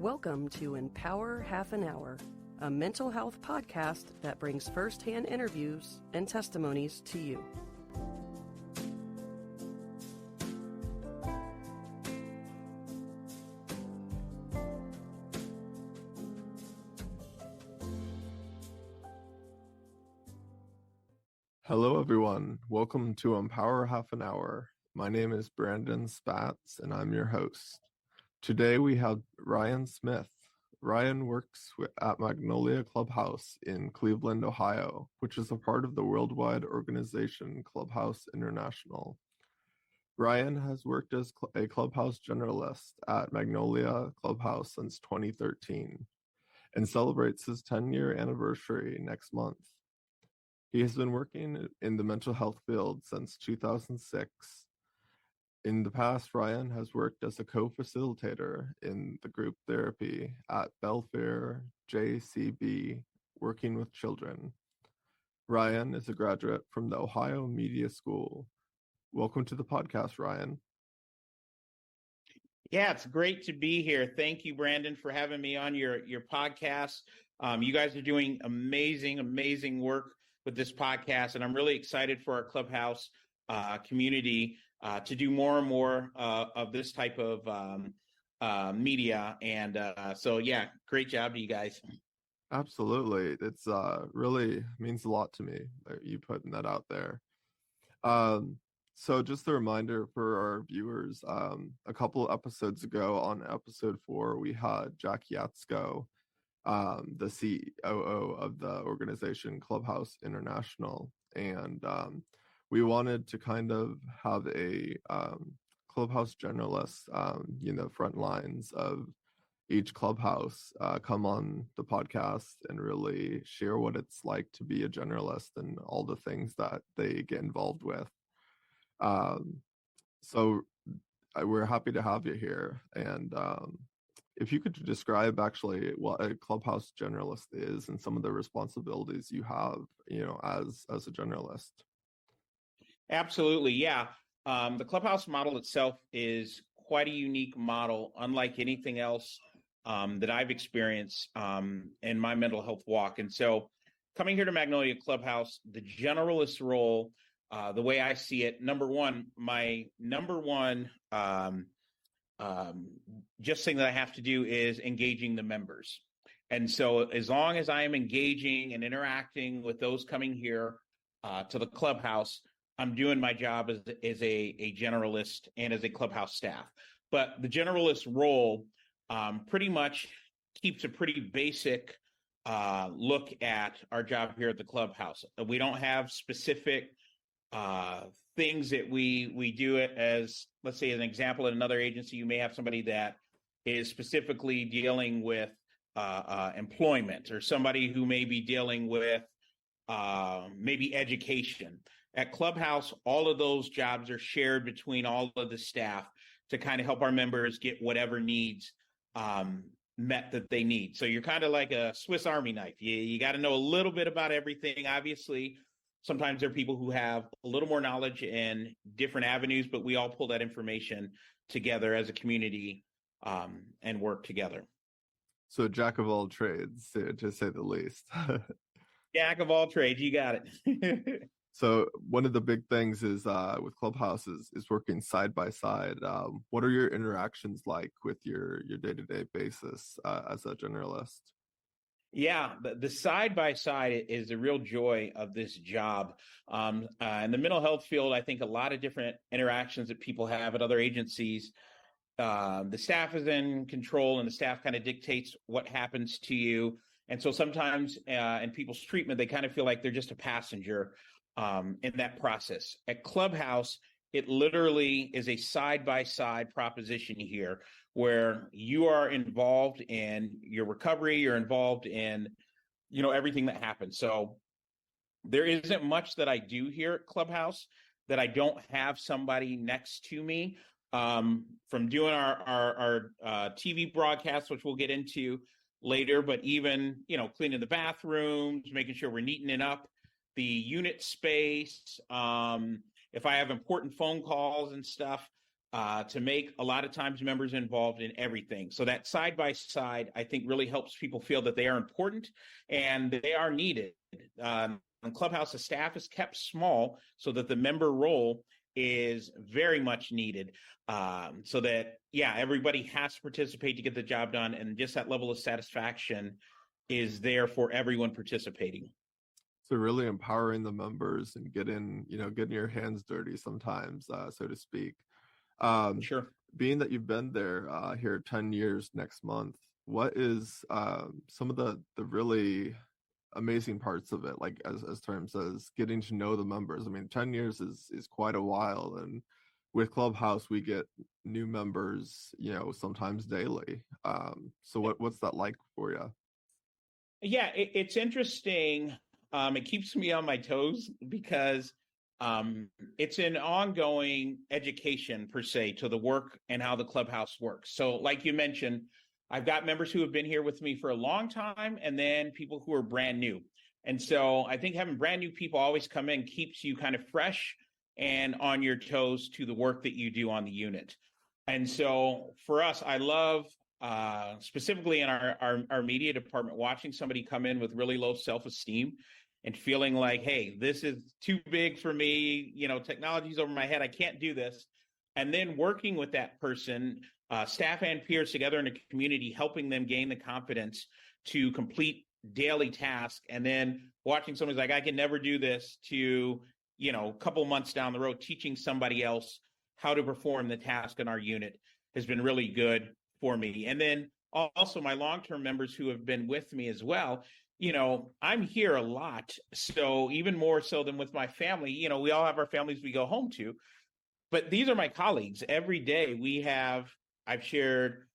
Welcome to Empower Half an Hour, a mental health podcast that brings firsthand interviews and testimonies to you. Hello, everyone. Welcome to Empower Half an Hour. My name is Brandon Spatz, and I'm your host. Today, we have Ryan Smith. Ryan works at Magnolia Clubhouse in Cleveland, Ohio, which is a part of the worldwide organization Clubhouse International. Ryan has worked as a Clubhouse Generalist at Magnolia Clubhouse since 2013 and celebrates his 10-year anniversary next month. He has been working in the mental health field since 2006. In the past, Ryan has worked as a co-facilitator in the group therapy at Belfair JCB, working with children. Ryan is a graduate from the Ohio Media School. Welcome to the podcast, Ryan. Yeah, it's great to be here. Thank you, Brandon, for having me on your podcast. You guys are doing amazing work with this podcast, and I'm really excited for our Clubhouse community to do more and more of this type of media. And so, yeah, great job to you guys. Absolutely. It's really means a lot to me that you putting that out there. So just a reminder for our viewers, a couple of episodes ago on episode 4, we had Jack Yatsko, the COO of the organization Clubhouse International. And we wanted to kind of have a Clubhouse Generalist, front lines of each clubhouse come on the podcast and really share what it's like to be a generalist and all the things that they get involved with. So we're happy to have you here. And if you could describe actually what a Clubhouse Generalist is and some of the responsibilities you have, as a generalist. Absolutely, yeah. The Clubhouse model itself is quite a unique model, unlike anything else that I've experienced in my mental health walk. And so coming here to Magnolia Clubhouse, the generalist role, the way I see it, my number one just thing that I have to do is engaging the members. And so as long as I am engaging and interacting with those coming here to the Clubhouse, I'm doing my job as a generalist and as a Clubhouse staff. But the generalist role pretty much keeps a pretty basic look at our job here at the Clubhouse. We don't have specific things that we do it as, let's say, as an example, at another agency, you may have somebody that is specifically dealing with employment, or somebody who may be dealing with maybe education. At Clubhouse, all of those jobs are shared between all of the staff to kind of help our members get whatever needs met that they need. So you're kind of like a Swiss Army knife. You got to know a little bit about everything. Obviously, sometimes there are people who have a little more knowledge in different avenues, but we all pull that information together as a community and work together. So jack of all trades, to say the least. Jack of all trades, you got it. So one of the big things is with Clubhouse is working side by side. What are your interactions like with your day-to-day basis as a generalist? Yeah, the side by side is the real joy of this job. In the mental health field, I think a lot of different interactions that people have at other agencies. The staff is in control, and the staff kind of dictates what happens to you. And so sometimes in people's treatment, they kind of feel like they're just a passenger in that process. At Clubhouse, it literally is a side-by-side proposition here, where you are involved in your recovery, you're involved in, everything that happens. So there isn't much that I do here at Clubhouse that I don't have somebody next to me. From doing our TV broadcasts, which we'll get into later, but even, cleaning the bathrooms, making sure we're neatening up the unit space. If I have important phone calls and stuff, to make a lot of times members involved in everything. So that side by side, I think, really helps people feel that they are important and they are needed. In Clubhouse, the staff is kept small so that the member role is very much needed. So that, everybody has to participate to get the job done. And just that level of satisfaction is there for everyone participating. So really empowering the members and getting your hands dirty sometimes, so to speak. Sure. Being that you've been there here 10 years next month, what is some of the really amazing parts of it, like as terms as getting to know the members? I mean, 10 years is quite a while, and with Clubhouse we get new members, sometimes daily. So what's that like for you? Yeah, it's interesting. It keeps me on my toes because it's an ongoing education, per se, to the work and how the Clubhouse works. So like you mentioned, I've got members who have been here with me for a long time, and then people who are brand new. And so I think having brand new people always come in keeps you kind of fresh and on your toes to the work that you do on the unit. And so for us, I love specifically in our media department, watching somebody come in with really low self-esteem and feeling like, hey, this is too big for me, technology's over my head, I can't do this. And then working with that person, staff and peers together in a community, helping them gain the confidence to complete daily tasks. And then watching somebody's like, I can never do this, to, a couple months down the road, teaching somebody else how to perform the task in our unit has been really good for me. And then also my long-term members who have been with me as well, I'm here a lot. So even more so than with my family, we all have our families we go home to, but these are my colleagues. Every day I've shared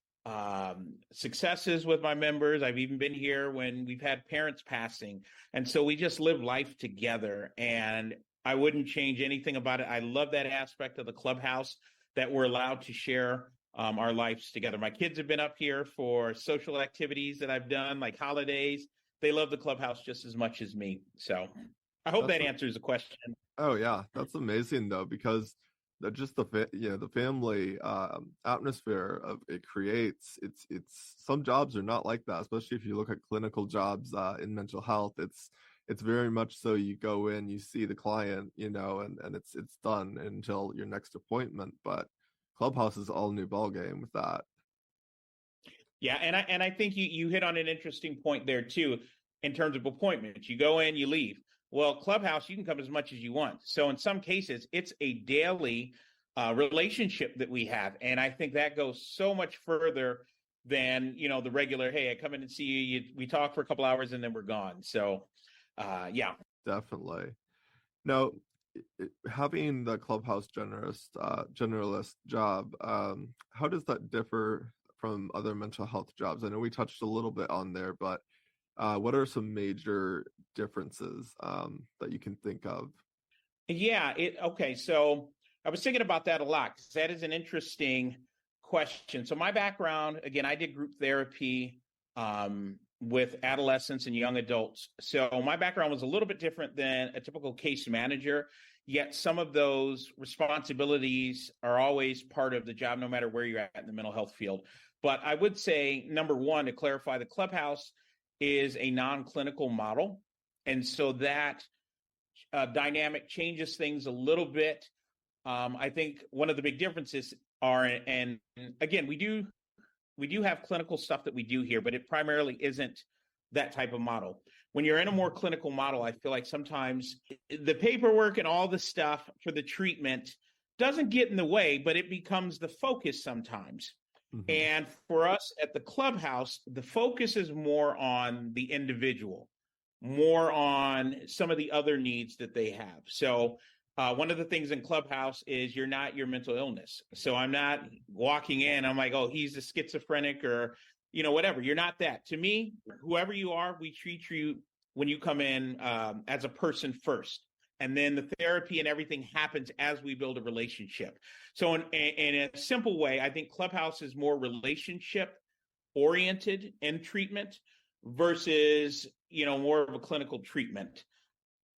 successes with my members. I've even been here when we've had parents passing. And so we just live life together, and I wouldn't change anything about it. I love that aspect of the Clubhouse, that we're allowed to share our lives together. My kids have been up here for social activities that I've done, like holidays. They love the Clubhouse just as much as me. So I hope that answers the question. Oh yeah, that's amazing though, because the family atmosphere of it creates, it's some jobs are not like that, especially if you look at clinical jobs in mental health. It's very much so, you go in, you see the client, and it's done until your next appointment. But Clubhouse is all new ball game with that. Yeah, and I think you hit on an interesting point there too, in terms of appointments. You go in, you leave. Well, Clubhouse, you can come as much as you want. So in some cases, it's a daily relationship that we have, and I think that goes so much further than the regular. Hey, I come in and see you. We talk for a couple hours and then we're gone. So, yeah, definitely. Now, having the Clubhouse generalist job, how does that differ from other mental health jobs? I know we touched a little bit on there, but what are some major differences that you can think of? Yeah. Okay. So I was thinking about that a lot, because that is an interesting question. So my background, again, I did group therapy with adolescents and young adults. So my background was a little bit different than a typical case manager, yet some of those responsibilities are always part of the job, no matter where you're at in the mental health field. But I would say, number one, to clarify, the Clubhouse is a non-clinical model. And so that dynamic changes things a little bit. I think one of the big differences are, and again, we do have clinical stuff that we do here, but it primarily isn't that type of model. When you're in a more clinical model, I feel like sometimes the paperwork and all the stuff for the treatment doesn't get in the way, but it becomes the focus sometimes. Mm-hmm. And for us at the Clubhouse, the focus is more on the individual, more on some of the other needs that they have. So one of the things in Clubhouse is you're not your mental illness. So I'm not walking in, I'm like, oh, he's a schizophrenic or, whatever. You're not that. To me, whoever you are, we treat you when you come in as a person first. And then the therapy and everything happens as we build a relationship. So in a simple way, I think Clubhouse is more relationship oriented in treatment versus, more of a clinical treatment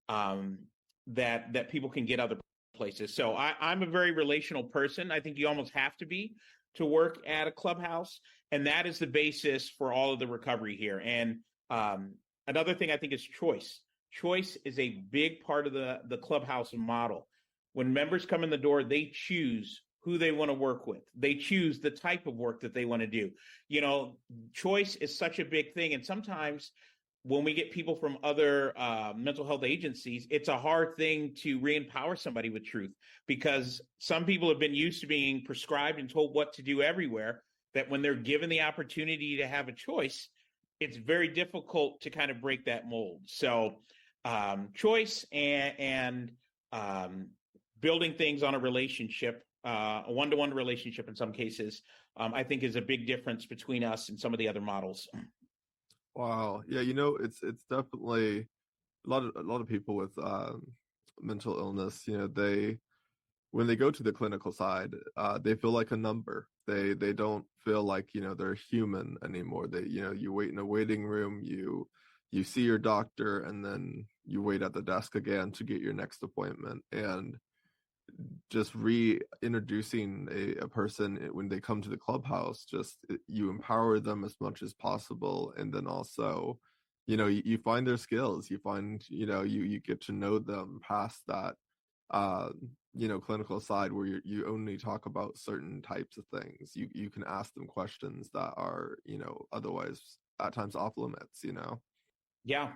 that people can get other places. So I'm a very relational person. I think you almost have to be to work at a clubhouse. And that is the basis for all of the recovery here. And another thing I think is choice. Choice is a big part of the clubhouse model. When members come in the door, they choose who they want to work with. They choose the type of work that they want to do. You know, choice is such a big thing. And sometimes when we get people from other mental health agencies, it's a hard thing to re-empower somebody with truth, because some people have been used to being prescribed and told what to do everywhere, that when they're given the opportunity to have a choice, it's very difficult to kind of break that mold. So choice and building things on a relationship, a one-to-one relationship in some cases, I think is a big difference between us and some of the other models. Wow. Yeah, it's definitely a lot of people with mental illness, when they go to the clinical side, they feel like a number. They don't feel like, they're human anymore. You wait in a waiting room, you see your doctor, and then you wait at the desk again to get your next appointment. And just reintroducing a person when they come to the clubhouse, you empower them as much as possible. And then also, you find their skills, you find, you get to know them past that, clinical side where you only talk about certain types of things. You can ask them questions that are, otherwise at times off limits. Yeah.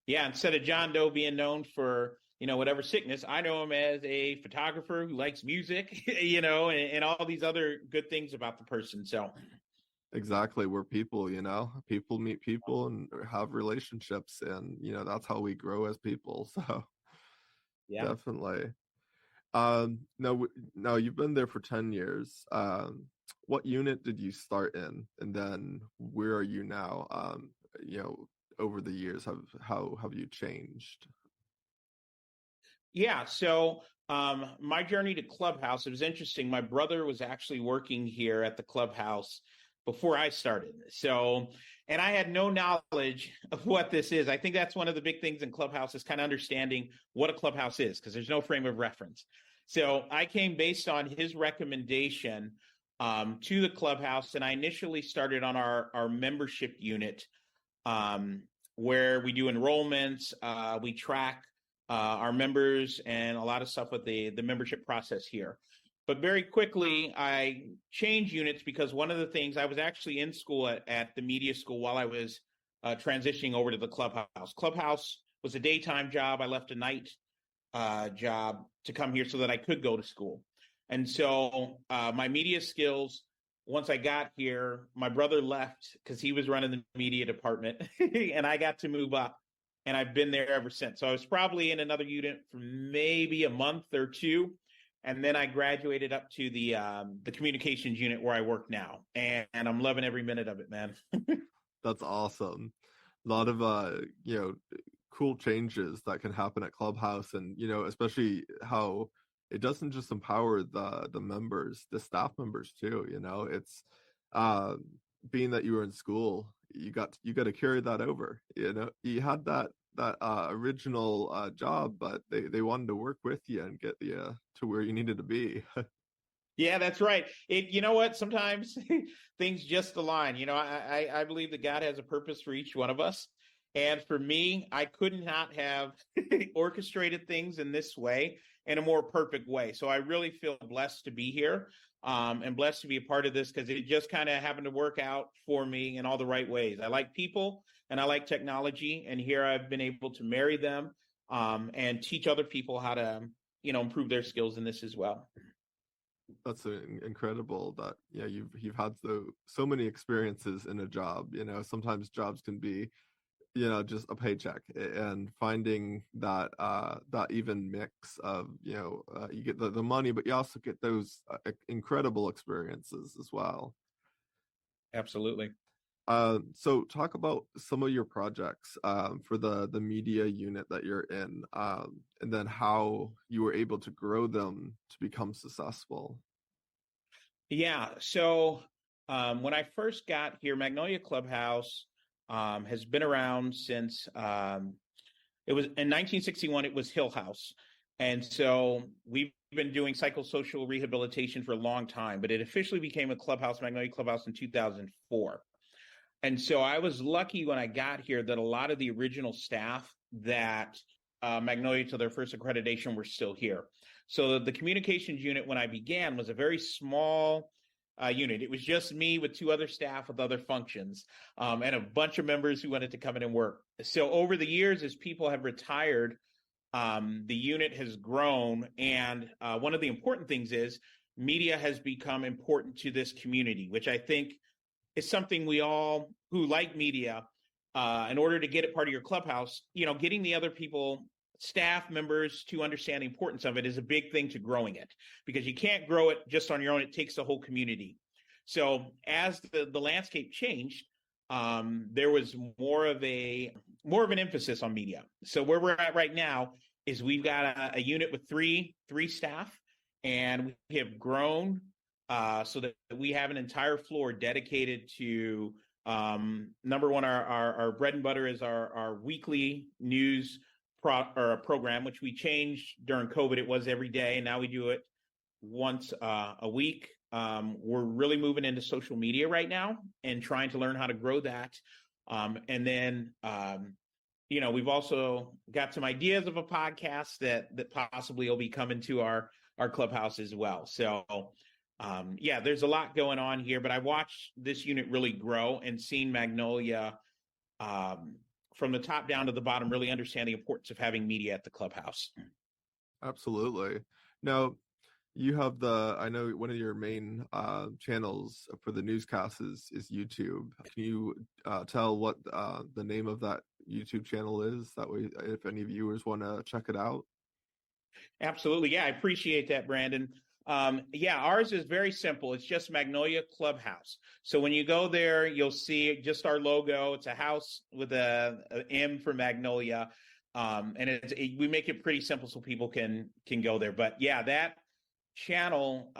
Instead of John Doe being known for, whatever sickness, I know him as a photographer who likes music, and all these other good things about the person. So exactly, we're people, people meet people and have relationships, and that's how we grow as people. So yeah. definitely. Now you've been there for 10 years. What unit did you start in, and then where are you now? Over the years, how have you changed? Yeah. So my journey to Clubhouse, it was interesting. My brother was actually working here at the Clubhouse before I started. So, and I had no knowledge of what this is. I think that's one of the big things in Clubhouse is kind of understanding what a Clubhouse is, because there's no frame of reference. So I came based on his recommendation to the Clubhouse, and I initially started on our membership unit, where we do enrollments, we track our members and a lot of stuff with the membership process here. But very quickly, I changed units because one of the things, I was actually in school at the media school while I was transitioning over to the Clubhouse. Clubhouse was a daytime job. I left a night job to come here so that I could go to school. And so my media skills, once I got here, my brother left because he was running the media department and I got to move up. And I've been there ever since. So I was probably in another unit for maybe a month or two. And then I graduated up to the communications unit where I work now. And I'm loving every minute of it, man. That's awesome. A lot of cool changes that can happen at Clubhouse, and especially how it doesn't just empower the members, the staff members too. It's being that you were in school, you got to carry that over. You had that original job, but they wanted to work with you and get you to where you needed to be. Yeah, that's right. You know what? Sometimes things just align. I believe that God has a purpose for each one of us. And for me, I could not have orchestrated things in this way, in a more perfect way. So I really feel blessed to be here, and blessed to be a part of this, because it just kind of happened to work out for me in all the right ways. I like people and I like technology. And here I've been able to marry them, and teach other people how to, improve their skills in this as well. That's incredible that you've had so many experiences in a job. Sometimes jobs can be just a paycheck, and finding that even mix of you get the money, but you also get those incredible experiences as well. Absolutely. So talk about some of your projects for the media unit that you're in, and then how you were able to grow them to become successful. Yeah. So when I first got here, Magnolia Clubhouse has been around since it was in 1961. It was Hill House. And so we've been doing psychosocial rehabilitation for a long time, but it officially became a Clubhouse, Magnolia Clubhouse, in 2004. And so I was lucky when I got here that a lot of the original staff that Magnolia to their first accreditation were still here. So the communications unit when I began was a very small unit. It was just me with two other staff with other functions and a bunch of members who wanted to come in and work. So over the years, as people have retired, the unit has grown. And one of the important things is media has become important to this community, which I think is something we all who like media, in order to get it part of your clubhouse, getting the other people, staff members, to understand the importance of it is a big thing to growing it, because you can't grow it just on your own. It takes the whole community. So as the landscape changed, there was more of an emphasis on media. So where we're at right now is we've got a unit with three staff, and we have grown so that we have an entire floor dedicated to number one, our bread and butter is our weekly news program, which we changed during COVID. It was every day, and now we do it once a week. We're really moving into social media right now and trying to learn how to grow that. And then, we've also got some ideas of a podcast that possibly will be coming to our clubhouse as well. So, there's a lot going on here, but I watched this unit really grow and seen Magnolia from the top down to the bottom really understand the importance of having media at the clubhouse. Absolutely. Now, you have I know one of your main channels for the newscasts is YouTube. Can you tell what the name of that YouTube channel is? That way, if any viewers want to check it out. Absolutely. Yeah, I appreciate that, Brandon. Ours is very simple. It's just Magnolia Clubhouse. So when you go there, you'll see just our logo. It's a house with a M for Magnolia. And we make it pretty simple so people can go there. But yeah, that channel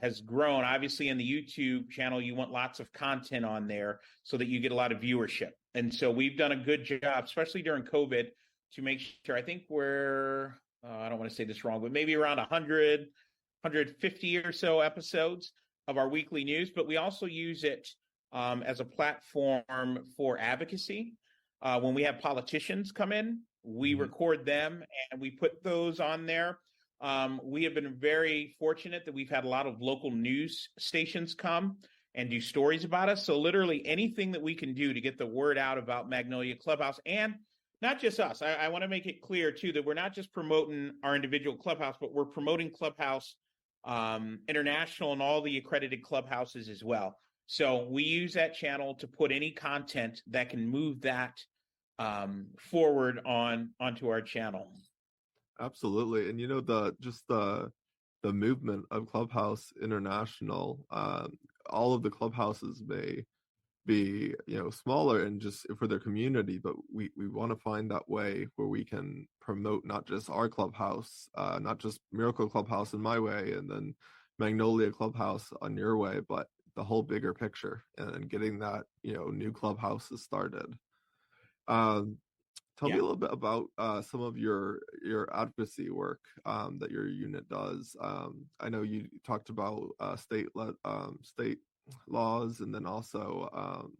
has grown. Obviously, in the YouTube channel, you want lots of content on there so that you get a lot of viewership. And so we've done a good job, especially during COVID, to make sure. I think we're, I don't want to say this wrong, but maybe around 100, 150 or so episodes of our weekly news. But we also use it as a platform for advocacy. When we have politicians come in, we record them and we put those on there. We have been very fortunate that we've had a lot of local news stations come and do stories about us. So literally anything that we can do to get the word out about Magnolia Clubhouse, and not just us. I want to make it clear, too, that we're not just promoting our individual clubhouse, but we're promoting Clubhouse International and all the accredited clubhouses as well. So we use that channel to put any content that can move that forward onto our channel. Absolutely. And the movement of Clubhouse International, all of the clubhouses may be smaller and just for their community, but we want to find that way where we can promote not just our clubhouse, not just Miracle Clubhouse in my way and then Magnolia Clubhouse on your way, but the whole bigger picture and getting that new clubhouses started. Tell me a little bit about some of your advocacy work that your unit does. I know you talked about state laws and then also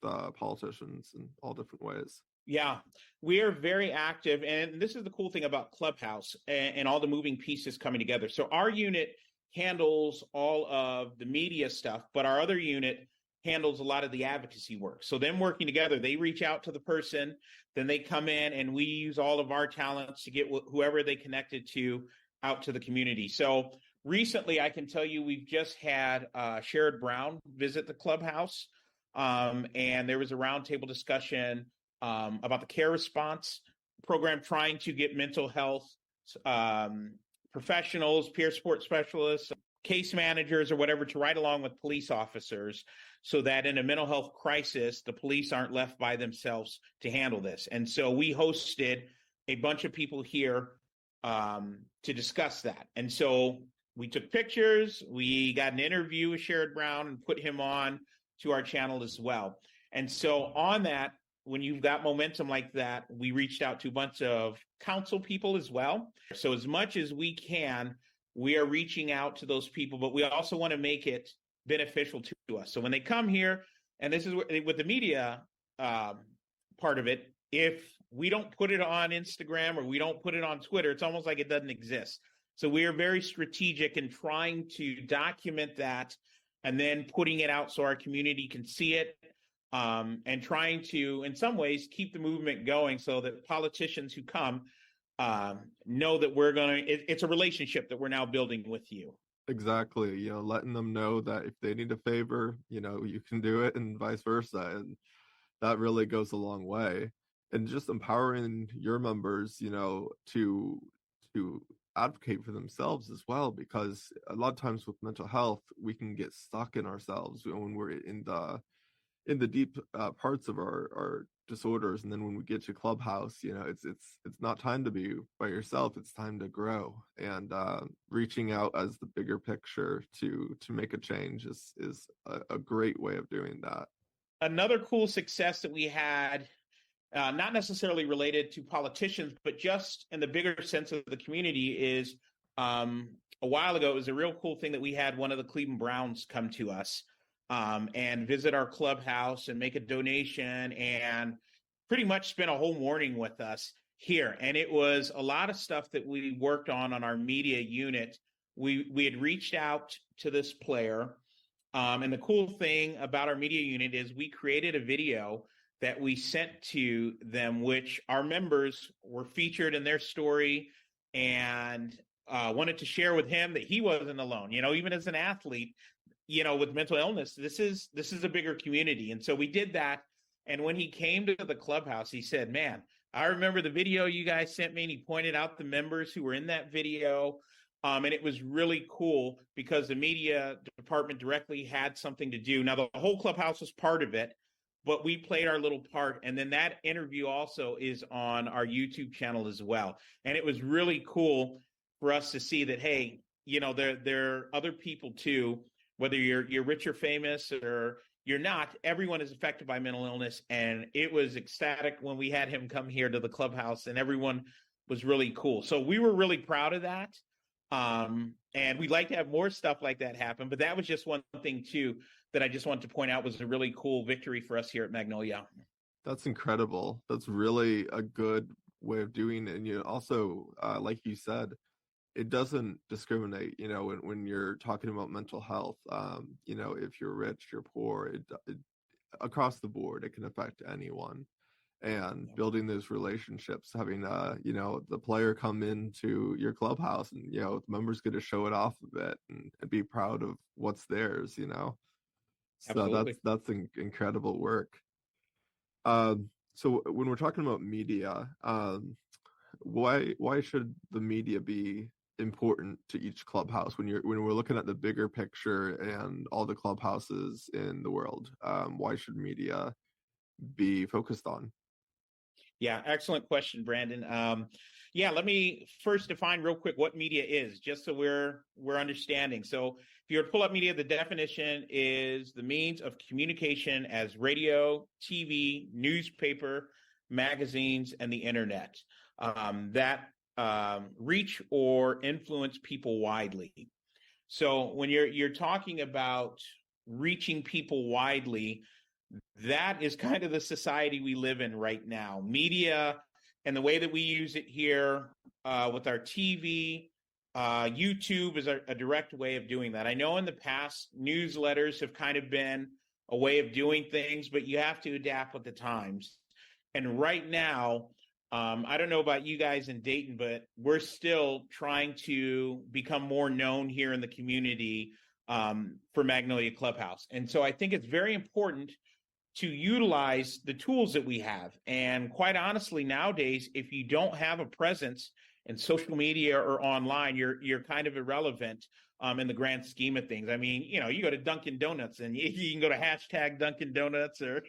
the politicians in all different ways. Yeah, we are very active. And this is the cool thing about Clubhouse and all the moving pieces coming together. So our unit handles all of the media stuff, but our other unit handles a lot of the advocacy work. So them working together, they reach out to the person, then they come in and we use all of our talents to get whoever they connected to out to the community. So recently, I can tell you we've just had Sherrod Brown visit the clubhouse, and there was a roundtable discussion about the care response program, trying to get mental health professionals, peer support specialists, case managers, or whatever to ride along with police officers so that in a mental health crisis, the police aren't left by themselves to handle this. And so we hosted a bunch of people here to discuss that. And so we took pictures, we got an interview with Sherrod Brown and put him on to our channel as well. And so on that, when you've got momentum like that, we reached out to a bunch of council people as well. So as much as we can, we are reaching out to those people, but we also want to make it beneficial to us. So when they come here, and this is with the media part of it, if we don't put it on Instagram or we don't put it on Twitter, it's almost like it doesn't exist. So we are very strategic in trying to document that and then putting it out so our community can see it, and trying to, in some ways, keep the movement going so that politicians who come know that it's a relationship that we're now building with you. Exactly. Letting them know that if they need a favor, you can do it, and vice versa. And that really goes a long way. And just empowering your members, to advocate for themselves as well, because a lot of times with mental health, we can get stuck in ourselves when we're in the deep parts of our disorders. And then when we get to Clubhouse, it's not time to be by yourself. It's time to grow, and reaching out as the bigger picture to make a change is a great way of doing that. Another cool success that we had, not necessarily related to politicians, but just in the bigger sense of the community, is a while ago, it was a real cool thing that we had one of the Cleveland Browns come to us and visit our clubhouse and make a donation and pretty much spend a whole morning with us here. And it was a lot of stuff that we worked on our media unit. We had reached out to this player. And the cool thing about our media unit is we created a video that we sent to them, which our members were featured in their story and wanted to share with him that he wasn't alone. Even as an athlete, with mental illness, this is a bigger community. And so we did that. And when he came to the clubhouse, he said, "Man, I remember the video you guys sent me." And he pointed out the members who were in that video. And it was really cool because the media department directly had something to do. Now, the whole clubhouse was part of it, but we played our little part. And then that interview also is on our YouTube channel as well. And it was really cool for us to see that, hey, there are other people too, whether you're rich or famous or you're not, everyone is affected by mental illness. And it was ecstatic when we had him come here to the clubhouse, and everyone was really cool. So we were really proud of that. And we'd like to have more stuff like that happen, but that was just one thing too that I just wanted to point out was a really cool victory for us here at Magnolia. That's incredible. That's really a good way of doing it. And also, like you said, it doesn't discriminate, when you're talking about mental health. If you're rich, you're poor, it across the board, it can affect anyone. And building those relationships, having the player come into your clubhouse, and the members get to show it off a bit and be proud of what's theirs. So Absolutely. that's incredible work. So when we're talking about media, why should the media be important to each clubhouse when we're looking at the bigger picture and all the clubhouses in the world? Why should media be focused on? Yeah, excellent question, Brandon. Let me first define real quick what media is, just so we're understanding. So if you were to pull up media, the definition is the means of communication as radio, TV, newspaper, magazines, and the internet that reach or influence people widely. So when you're talking about reaching people widely, that is kind of the society we live in right now. Media and the way that we use it here with our TV, YouTube is a direct way of doing that. I know in the past, newsletters have kind of been a way of doing things, but you have to adapt with the times. And right now, I don't know about you guys in Dayton, but we're still trying to become more known here in the community for Magnolia Clubhouse. And so I think it's very important to utilize the tools that we have. And quite honestly, nowadays, if you don't have a presence in social media or online, you're kind of irrelevant in the grand scheme of things. I mean, you go to Dunkin' Donuts and you can go to hashtag Dunkin' Donuts or,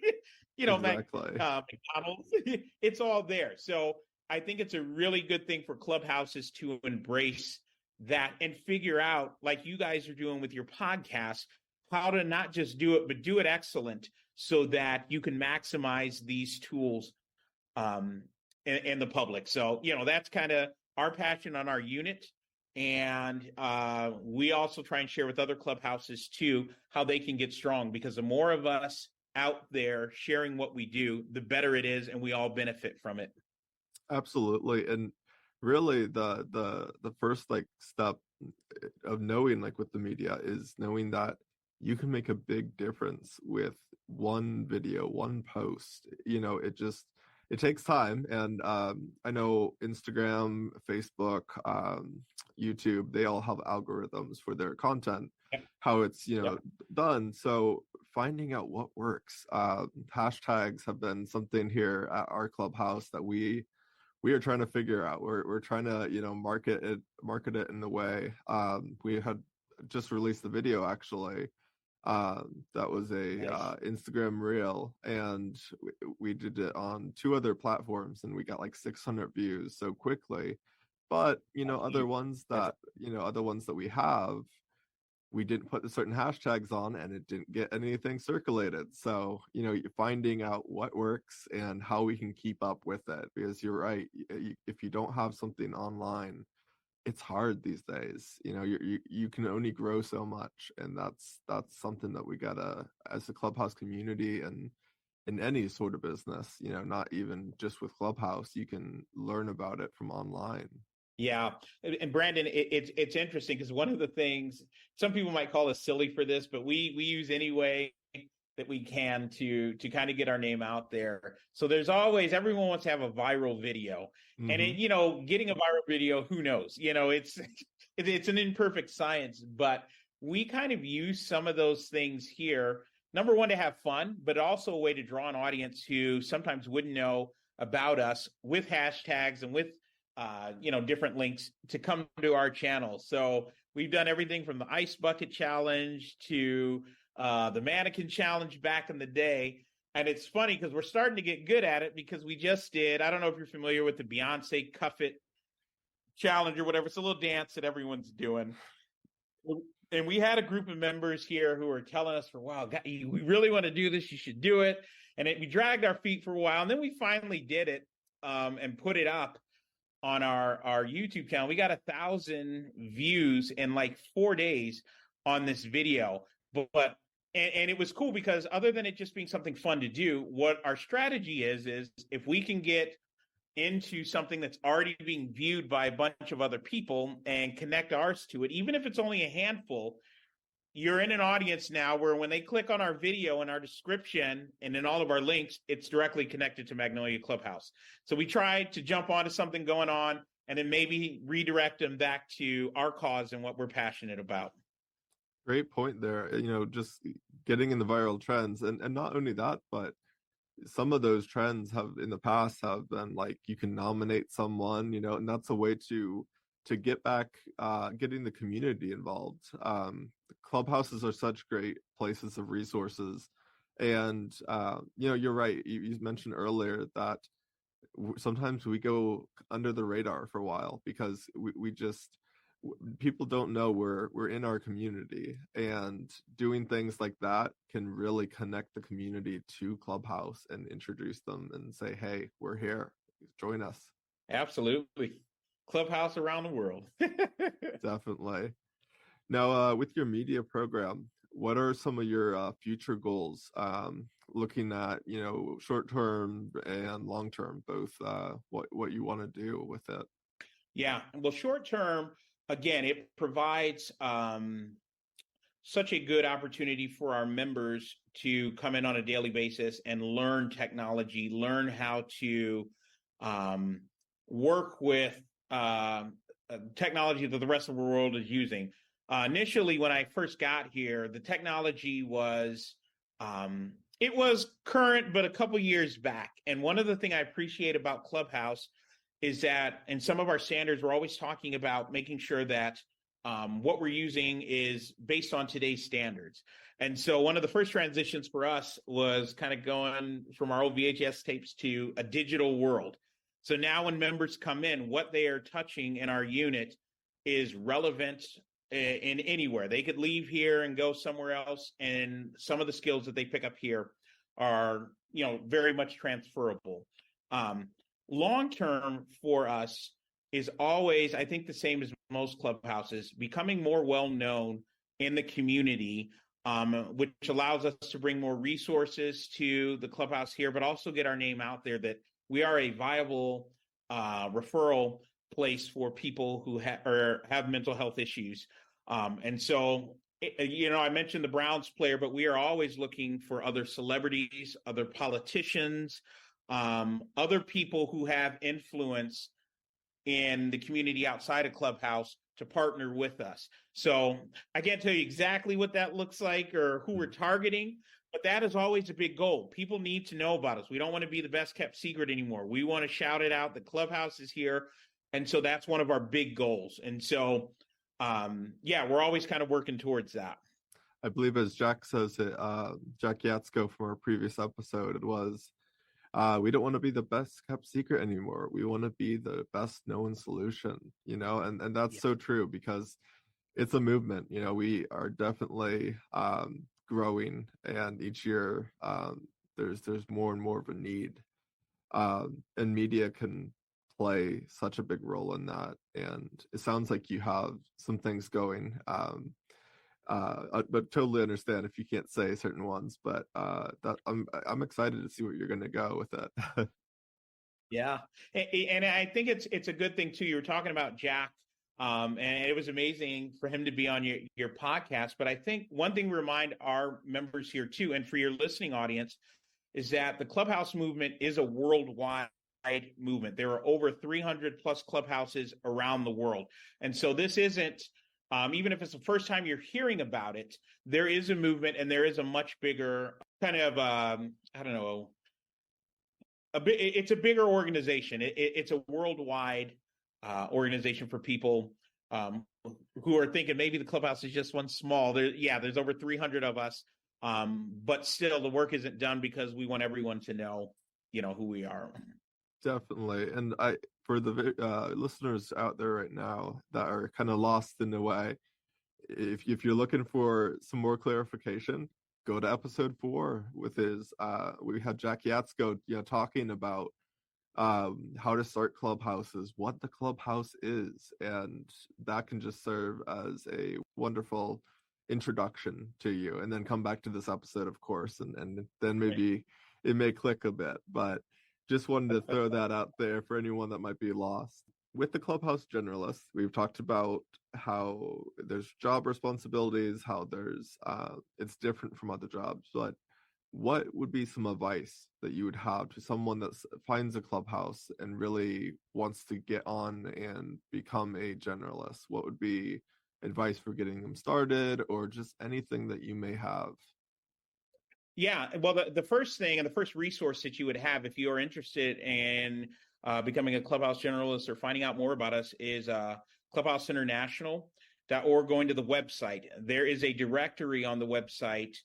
Exactly. McDonald's. It's all there. So I think it's a really good thing for clubhouses to embrace that and figure out, like you guys are doing with your podcast, how to not just do it, but do it excellent so that you can maximize these tools in the public. So, that's kind of our passion on our unit. And we also try and share with other clubhouses too, how they can get strong, because the more of us out there sharing what we do, the better it is, and we all benefit from it. Absolutely. And really the first like step of knowing, like with the media, is knowing that you can make a big difference with one video, one post. It takes time. And I know Instagram, Facebook, YouTube, they all have algorithms for their content, how it's done. So finding out what works. Hashtags have been something here at our clubhouse that we are trying to figure out. We're trying to market it in the way. We had just released the video actually. That was a Nice. Instagram reel, and we did it on 2 other platforms, and we got like 600 views so quickly. But other ones that we have, we didn't put the certain hashtags on, and it didn't get anything circulated. So finding out what works and how we can keep up with it, because you're right, if you don't have something online, it's hard these days. You can only grow so much, and that's something that we gotta, as a Clubhouse community and in any sort of business, not even just with Clubhouse, you can learn about it from online. Yeah. And Brandon, it's interesting because one of the things, some people might call us silly for this, but we use any way that we can to kind of get our name out there. So there's always, everyone wants to have a viral video. And getting a viral video, who knows? It's an imperfect science, but we kind of use some of those things here. Number one, to have fun, but also a way to draw an audience who sometimes wouldn't know about us, with hashtags and with different links to come to our channel. So we've done everything from the ice bucket challenge to the mannequin challenge back in the day. And it's funny because we're starting to get good at it, because we just did, I don't know if you're familiar with the Beyonce Cuff It challenge or whatever. It's a little dance that everyone's doing. And we had a group of members here who were telling us for a while, we really want to do this, you should do it. And we dragged our feet for a while, and then we finally did it and put it up on our YouTube channel. We got 1,000 views in like 4 days on this video. But it was cool because, other than it just being something fun to do, what our strategy is if we can get into something that's already being viewed by a bunch of other people and connect ours to it, even if it's only a handful, you're in an audience now where when they click on our video and our description and in all of our links, it's directly connected to Magnolia Clubhouse. So we try to jump onto something going on and then maybe redirect them back to our cause and what we're passionate about. Great point there. Just getting in the viral trends, and not only that, but some of those trends have in the past have been like, you can nominate someone, and that's a way to get back, getting the community involved. Clubhouses are such great places of resources, and you're right. You mentioned earlier that sometimes we go under the radar for a while because we just, people don't know we're in our community, and doing things like that can really connect the community to Clubhouse and introduce them and say, hey, we're here, join us. Absolutely. Clubhouse around the world. Definitely. Now, with your media program, what are some of your future goals? Looking at short term and long term, both, what you want to do with it. Yeah. Well, short term, again, it provides such a good opportunity for our members to come in on a daily basis and learn technology, learn how to work with technology that the rest of the world is using. Initially, when I first got here, the technology was it was current, but a couple years back. And one of the things I appreciate about Clubhouse is that in some of our standards, we're always talking about making sure that what we're using is based on today's standards. And so one of the first transitions for us was kind of going from our old VHS tapes to a digital world. So now when members come in, what they are touching in our unit is relevant in anywhere. They could leave here and go somewhere else, and some of the skills that they pick up here are, very much transferable. Long term for us is always, I think, the same as most clubhouses, becoming more well known in the community, which allows us to bring more resources to the clubhouse here, but also get our name out there that we are a viable referral place for people who have mental health issues. And so, I mentioned the Browns player, but we are always looking for other celebrities, other politicians, other people who have influence in the community outside of Clubhouse to partner with us. So I can't tell you exactly what that looks like or who we're targeting, but that is always a big goal. People need to know about us. We don't want to be the best kept secret anymore. We want to shout it out. The Clubhouse is here. And so that's one of our big goals. And so, we're always kind of working towards that. I believe, as Jack says it, Jack Yatsko from our previous episode, it was, we don't want to be the best kept secret anymore. We want to be the best known solution, and that's so true, because it's a movement. We are definitely growing, and each year there's more and more of a need, and media can play such a big role in that. And it sounds like you have some things going. But totally understand if you can't say certain ones, but that I'm excited to see where you're going to go with it. Yeah. And I think it's a good thing too. You were talking about Jack, and it was amazing for him to be on your podcast. But I think one thing we remind our members here too, and for your listening audience, is that the Clubhouse movement is a worldwide movement. There are over 300 plus clubhouses around the world. And so this isn't, even if it's the first time you're hearing about it, there is a movement, and there is a much bigger kind of, it's a bigger organization. It's a worldwide organization for people who are thinking maybe the Clubhouse is just one small. There's over 300 of us, but still the work isn't done because we want everyone to know, who we are. Definitely. And for the listeners out there right now that are kind of lost in a way, if you're looking for some more clarification, go to episode 4 with we had Jack Yatsko, talking about how to start clubhouses, what the clubhouse is, and that can just serve as a wonderful introduction to you. And then come back to this episode, of course, and then maybe it may click a bit, but just wanted to throw that out there for anyone that might be lost. With the Clubhouse Generalist, we've talked about how there's job responsibilities, how there's it's different from other jobs, but what would be some advice that you would have to someone that finds a clubhouse and really wants to get on and become a generalist? What would be advice for getting them started, or just anything that you may have? Yeah, well, the first thing and the first resource that you would have if you are interested in becoming a Clubhouse Generalist or finding out more about us is Clubhouse International, or going to the website. There is a directory on the website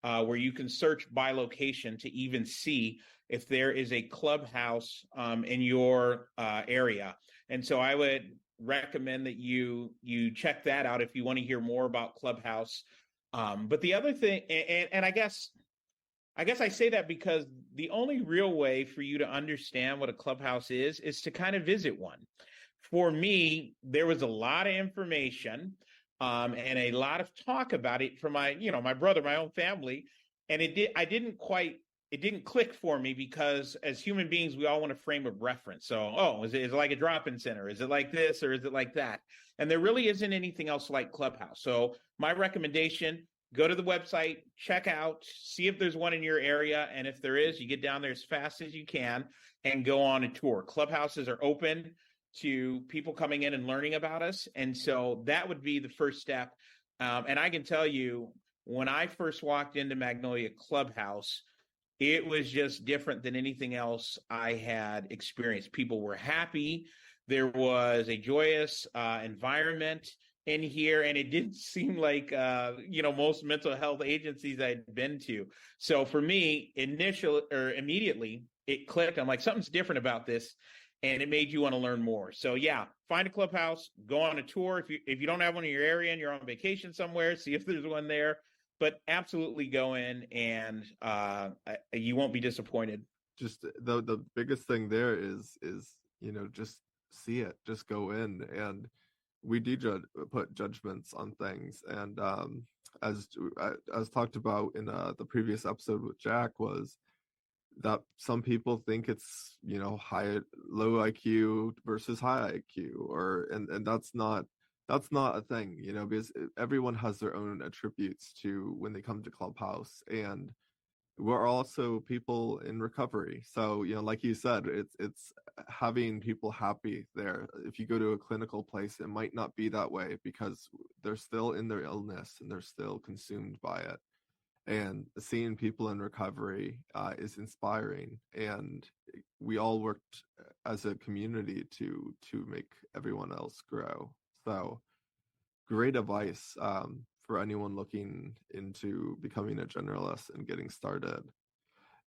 where you can search by location to even see if there is a clubhouse in your area. And so I would recommend that you check that out if you want to hear more about Clubhouse. But the other thing, and I guess I say that because the only real way for you to understand what a clubhouse is to kind of visit one. For me, there was a lot of information and a lot of talk about it from my brother, my own family. And it didn't click for me, because as human beings, we all want a frame of reference. So, is it like a drop-in center? Is it like this, or is it like that? And there really isn't anything else like Clubhouse. So my recommendation, go to the website, check out, see if there's one in your area. And if there is, you get down there as fast as you can and go on a tour. Clubhouses are open to people coming in and learning about us. And so that would be the first step. And I can tell you, when I first walked into Magnolia Clubhouse, it was just different than anything else I had experienced. People were happy. There was a joyous environment in here, and it didn't seem like most mental health agencies I'd been to. So for me, immediately it clicked. I'm like, something's different about this, and it made you want to learn more. So yeah, find a clubhouse, go on a tour. If you don't have one in your area and you're on vacation somewhere, see if there's one there. but absolutely go in, and you won't be disappointed. Just the biggest thing there is just see it, just go in. And we do put judgments on things, and as as talked about in the previous episode with Jack, was that some people think it's low IQ versus high IQ, or and that's not a thing, because everyone has their own attributes to when they come to Clubhouse. And we're also people in recovery, so like you said, it's having people happy there. If you go to a clinical place, it might not be that way because they're still in their illness and they're still consumed by it. And seeing people in recovery is inspiring, and we all worked as a community to make everyone else grow. So great advice for anyone looking into becoming a generalist and getting started.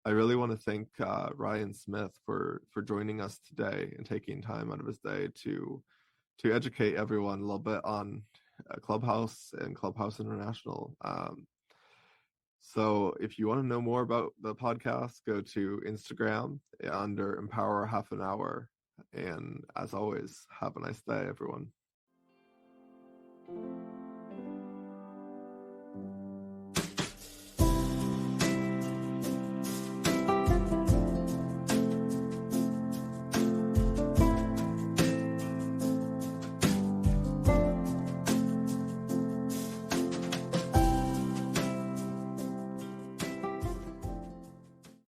I really want to thank Ryan Smith for joining us today and taking time out of his day to educate everyone a little bit on Clubhouse and Clubhouse International. So if you want to know more about the podcast, go to Instagram under Empower Half an Hour. And as always, have a nice day, everyone.